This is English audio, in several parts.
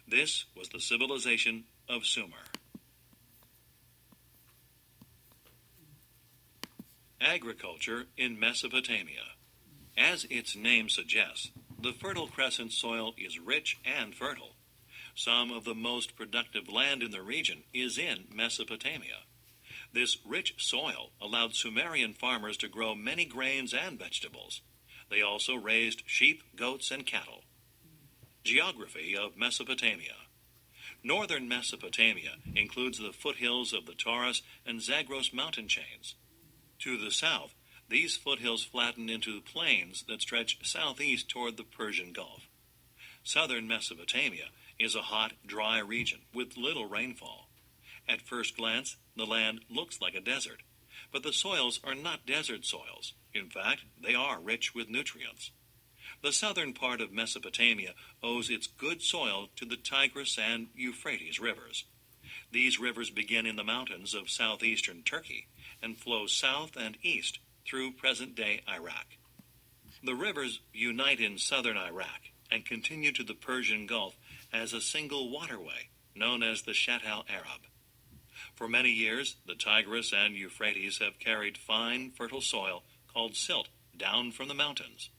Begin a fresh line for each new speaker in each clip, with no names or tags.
This was the civilization of Sumer. Agriculture in Mesopotamia. As its name suggests, the Fertile Crescent soil is rich and fertile. Some of the most productive land in the region is in Mesopotamia. This rich soil allowed Sumerian farmers to grow many grains and vegetables. They also raised sheep, goats, and cattle. Geography of Mesopotamia. Northern Mesopotamia includes the foothills of the Taurus and Zagros mountain chains. To the south, these foothills flatten into plains that stretch southeast toward the Persian Gulf. Southern Mesopotamia is a hot, dry region with little rainfall. At first glance, the land looks like a desert, but the soils are not desert soils. In fact, they are rich with nutrients. The southern part of Mesopotamia owes its good soil to the Tigris and Euphrates rivers. These rivers begin in the mountains of southeastern Turkey and flow south and east through present-day Iraq. The rivers unite in southern Iraq and continue to the Persian Gulf as a single waterway known as the Shatt al-Arab. For many years, the Tigris and Euphrates have carried fine, fertile soil called silt down from the mountains.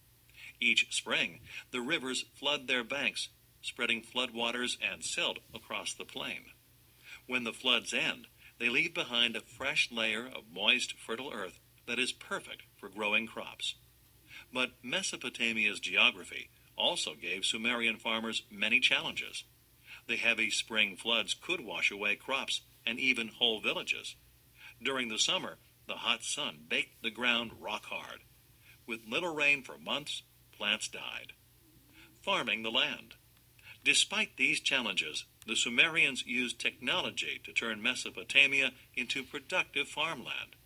Each spring, the rivers flood their banks, spreading floodwaters and silt across the plain. When the floods end, they leave behind a fresh layer of moist, fertile earth that is perfect for growing crops. But Mesopotamia's geography also gave Sumerian farmers many challenges. The heavy spring floods could wash away crops and even whole villages. During the summer, the hot sun baked the ground rock hard. With little rain for months, plants died. Farming the land. Despite these challenges, the Sumerians used technology to turn Mesopotamia into productive farmland.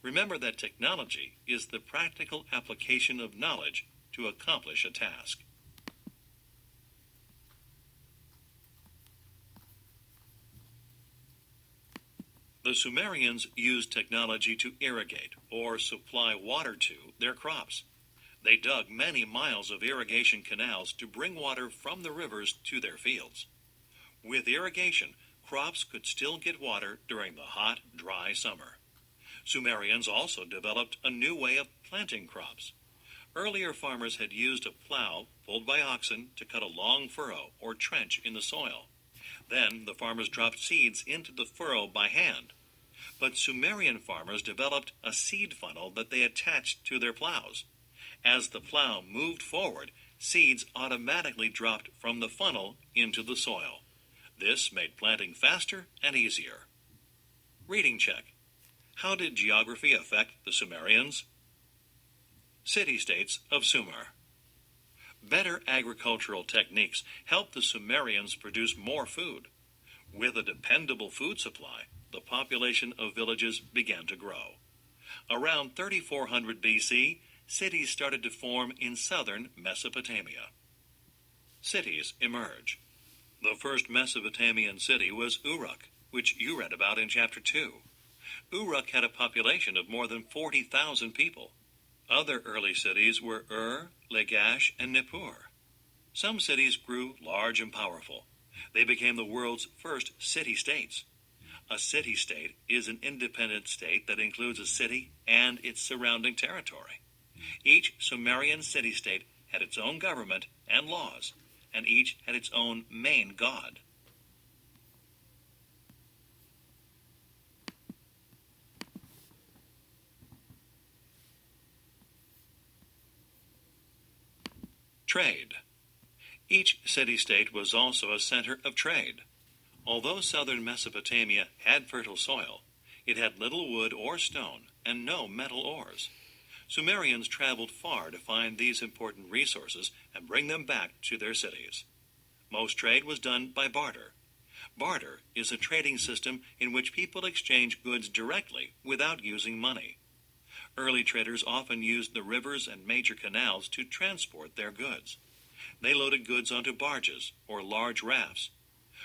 Remember that technology is the practical application of knowledge to accomplish a task. The Sumerians used technology to irrigate or supply water to their crops. They dug many miles of irrigation canals to bring water from the rivers to their fields. With irrigation, crops could still get water during the hot, dry summer. Sumerians also developed a new way of planting crops. Earlier farmers had used a plow pulled by oxen to cut a long furrow or trench in the soil. Then the farmers dropped seeds into the furrow by hand. But Sumerian farmers developed a seed funnel that they attached to their plows. As the plow moved forward, seeds automatically dropped from the funnel into the soil. This made planting faster and easier. Reading check. How did geography affect the Sumerians? City-states of Sumer. Better agricultural techniques helped the Sumerians produce more food. With a dependable food supply, the population of villages began to grow. Around 3400 BC, cities started to form in southern Mesopotamia. Cities emerge. The first Mesopotamian city was Uruk, which you read about in Chapter 2. Uruk had a population of more than 40,000 people. Other early cities were Lagash, and Nippur. Some cities grew large and powerful. They became the world's first city-states. A city-state is an independent state that includes a city and its surrounding territory. Each Sumerian city-state had its own government and laws, and each had its own main god. Trade. Each city-state was also a center of trade. Although southern Mesopotamia had fertile soil, it had little wood or stone and no metal ores. Sumerians traveled far to find these important resources and bring them back to their cities. Most trade was done by barter. Barter is a trading system in which people exchange goods directly without using money. Early traders often used the rivers and major canals to transport their goods. They loaded goods onto barges or large rafts.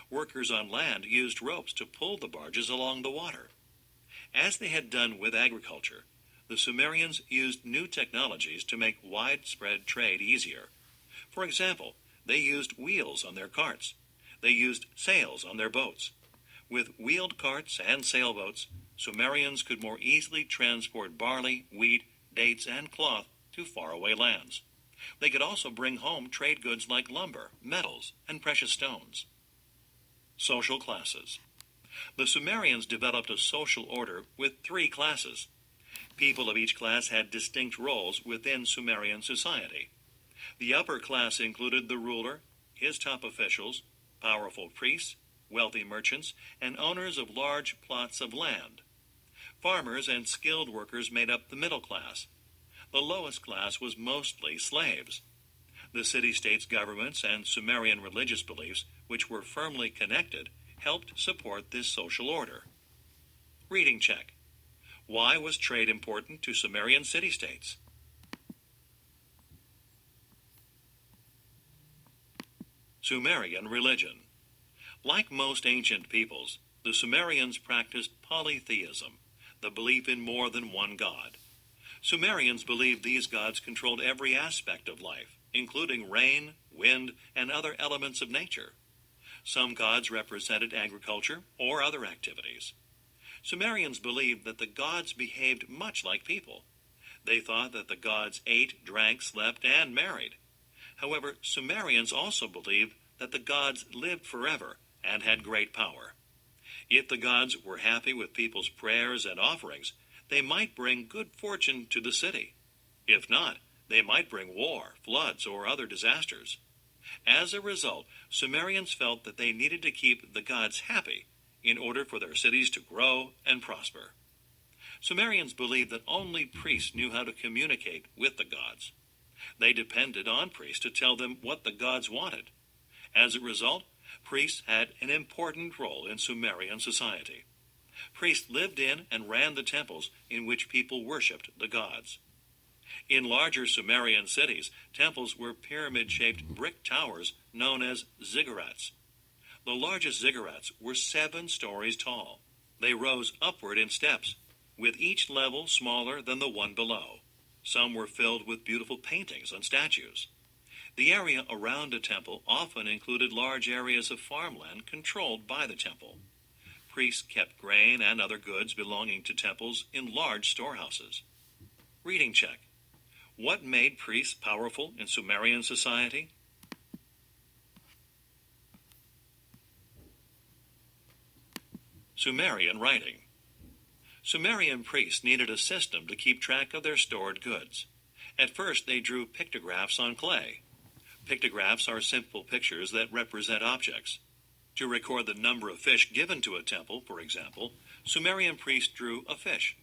Workers on land used ropes to pull the barges along the water. As they had done with agriculture, the Sumerians used new technologies to make widespread trade easier. For example, they used wheels on their carts. They used sails on their boats. With wheeled carts and sailboats, Sumerians could more easily transport barley, wheat, dates, and cloth to faraway lands. They could also bring home trade goods like lumber, metals, and precious stones. Social classes. The Sumerians developed a social order with 3 classes. People of each class had distinct roles within Sumerian society. The upper class included the ruler, his top officials, powerful priests, wealthy merchants, and owners of large plots of land. Farmers and skilled workers made up the middle class. The lowest class was mostly slaves. The city-states governments and Sumerian religious beliefs, which were firmly connected, helped support this social order. Reading check. Why was trade important to Sumerian city-states? Sumerian religion. Like most ancient peoples, the Sumerians practiced polytheism, the belief in more than one god. Sumerians believed these gods controlled every aspect of life, including rain, wind, and other elements of nature. Some gods represented agriculture or other activities. Sumerians believed that the gods behaved much like people. They thought that the gods ate, drank, slept, and married. However, Sumerians also believed that the gods lived forever and had great power. If the gods were happy with people's prayers and offerings, they might bring good fortune to the city. If not, they might bring war, floods, or other disasters. As a result, Sumerians felt that they needed to keep the gods happy in order for their cities to grow and prosper. Sumerians believed that only priests knew how to communicate with the gods. They depended on priests to tell them what the gods wanted. As a result, priests had an important role in Sumerian society. Priests lived in and ran the temples in which people worshipped the gods. In larger Sumerian cities, temples were pyramid-shaped brick towers known as ziggurats. The largest ziggurats were 7 stories tall. They rose upward in steps, with each level smaller than the one below. Some were filled with beautiful paintings and statues. The area around a temple often included large areas of farmland controlled by the temple. Priests kept grain and other goods belonging to temples in large storehouses. Reading check. What made priests powerful in Sumerian society? Sumerian writing. Sumerian priests needed a system to keep track of their stored goods. At first, they drew pictographs on clay. Pictographs are simple pictures that represent objects. To record the number of fish given to a temple, for example, Sumerian priests drew a fish.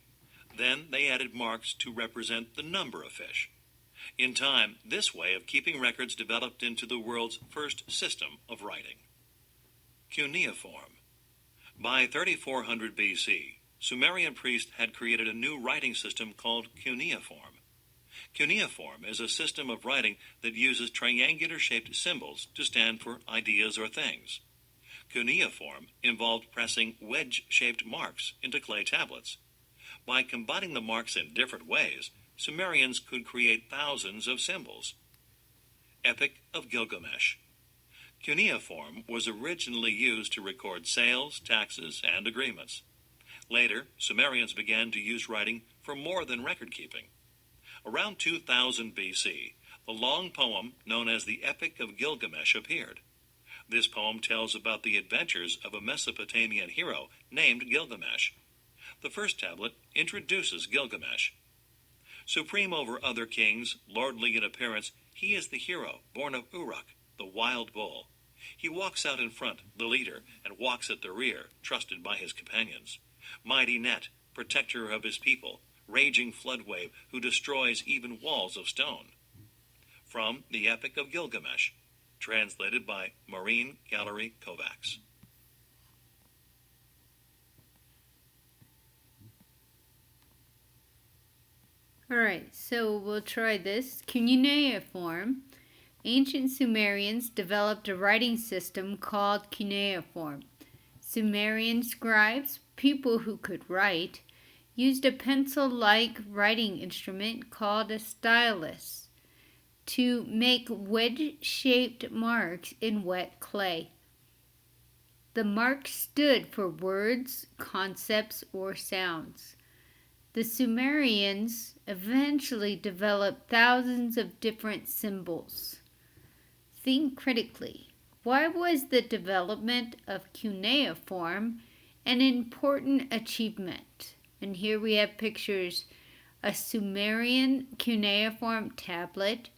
Then they added marks to represent the number of fish. In time, this way of keeping records developed into the world's first system of writing. Cuneiform. By 3400 BC, Sumerian priests had created a new writing system called cuneiform. Cuneiform is a system of writing that uses triangular-shaped symbols to stand for ideas or things. Cuneiform involved pressing wedge-shaped marks into clay tablets. By combining the marks in different ways, Sumerians could create thousands of symbols. Epic of Gilgamesh. Cuneiform was originally used to record sales, taxes, and agreements. Later, Sumerians began to use writing for more than record-keeping. Around 2000 BC, the long poem known as the Epic of Gilgamesh appeared. This poem tells about the adventures of a Mesopotamian hero named Gilgamesh. The first tablet introduces Gilgamesh. Supreme over other kings, lordly in appearance, he is the hero, born of Uruk, the wild bull. He walks out in front, the leader, and walks at the rear, trusted by his companions. Mighty Net, protector of his people, raging flood wave who destroys even walls of stone. From the Epic of Gilgamesh, translated by Marine Gallery Kovacs.
Alright, so we'll try this. Cuneiform. Ancient Sumerians developed a writing system called cuneiform. Sumerian scribes, people who could write, used a pencil-like writing instrument called a stylus to make wedge-shaped marks in wet clay. The mark stood for words, concepts, or sounds. The Sumerians eventually developed thousands of different symbols. Think critically. Why was the development of cuneiform an important achievement? And here we have pictures: a Sumerian cuneiform tablet.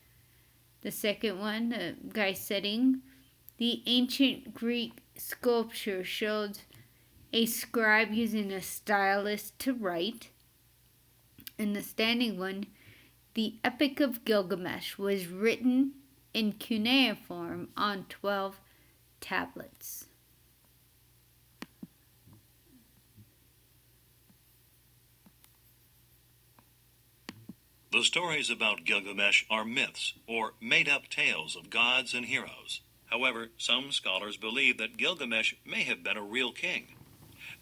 The second one, a guy sitting. The ancient Greek sculpture showed a scribe using a stylus to write. And the standing one, the Epic of Gilgamesh, was written in cuneiform on 12 tablets.
The stories about Gilgamesh are myths or made-up tales of gods and heroes. However, some scholars believe that Gilgamesh may have been a real king.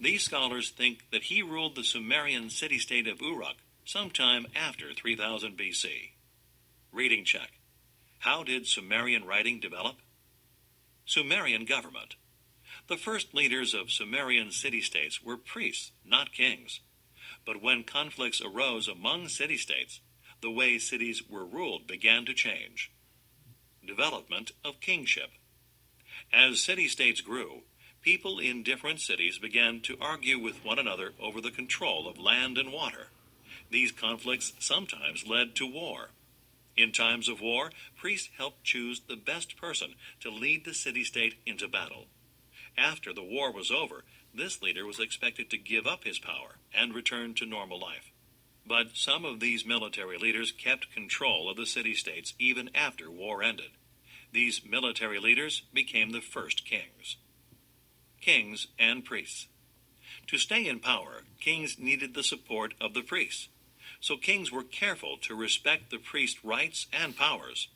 These scholars think that he ruled the Sumerian city-state of Uruk sometime after 3000 BC. Reading check. How did Sumerian writing develop? Sumerian government. The first leaders of Sumerian city-states were priests, not kings. But when conflicts arose among city-states, the way cities were ruled began to change. Development of kingship. As city-states grew, people in different cities began to argue with one another over the control of land and water. These conflicts sometimes led to war. In times of war, priests helped choose the best person to lead the city-state into battle. After the war was over, this leader was expected to give up his power and return to normal life. But some of these military leaders kept control of the city-states even after war ended. These military leaders became the first kings. Kings and priests. To stay in power, kings needed the support of the priests. So kings were careful to respect the priest's rights and powers.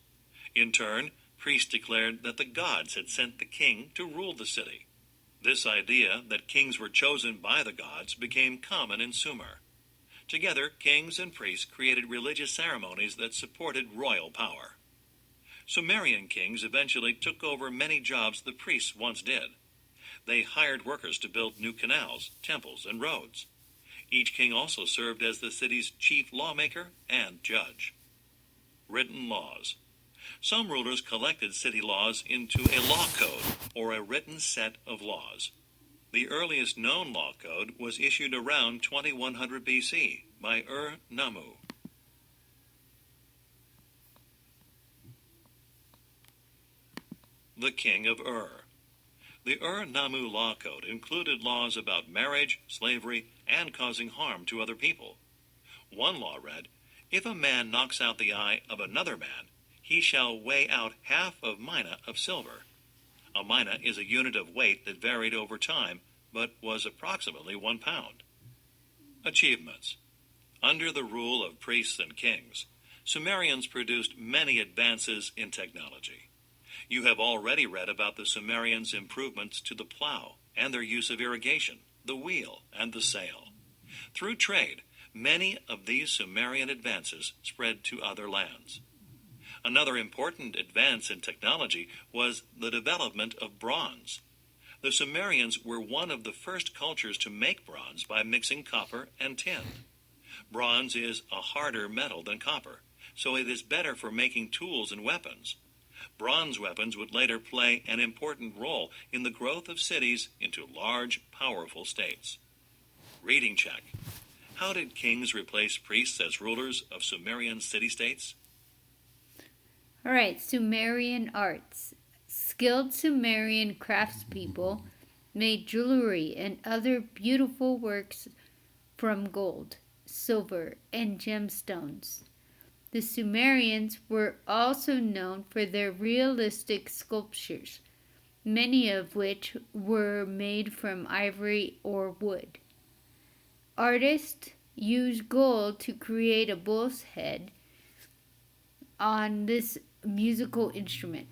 In turn, priests declared that the gods had sent the king to rule the city. This idea that kings were chosen by the gods became common in Sumer. Together, kings and priests created religious ceremonies that supported royal power. Sumerian kings eventually took over many jobs the priests once did. They hired workers to build new canals, temples, and roads. Each king also served as the city's chief lawmaker and judge. Written laws. Some rulers collected city laws into a law code, or a written set of laws. The earliest known law code was issued around 2100 BC by Ur-Nammu. The King of Ur. The Ur-Nammu law code included laws about marriage, slavery, and causing harm to other people. One law read, "If a man knocks out the eye of another man, he shall weigh out half of mina of silver." A mina is a unit of weight that varied over time, but was approximately 1 pound. Achievements. Under the rule of priests and kings, Sumerians produced many advances in technology. You have already read about the Sumerians' improvements to the plow and their use of irrigation, the wheel, and the sail. Through trade, many of these Sumerian advances spread to other lands. Another important advance in technology was the development of bronze. The Sumerians were one of the first cultures to make bronze by mixing copper and tin. Bronze is a harder metal than copper, so it is better for making tools and weapons. Bronze weapons would later play an important role in the growth of cities into large, powerful states. Reading check. How did kings replace priests as rulers of Sumerian city-states?
All right, Sumerian arts. Skilled Sumerian craftspeople made jewelry and other beautiful works from gold, silver, and gemstones. The Sumerians were also known for their realistic sculptures, many of which were made from ivory or wood. Artists used gold to create a bull's head on this musical instrument.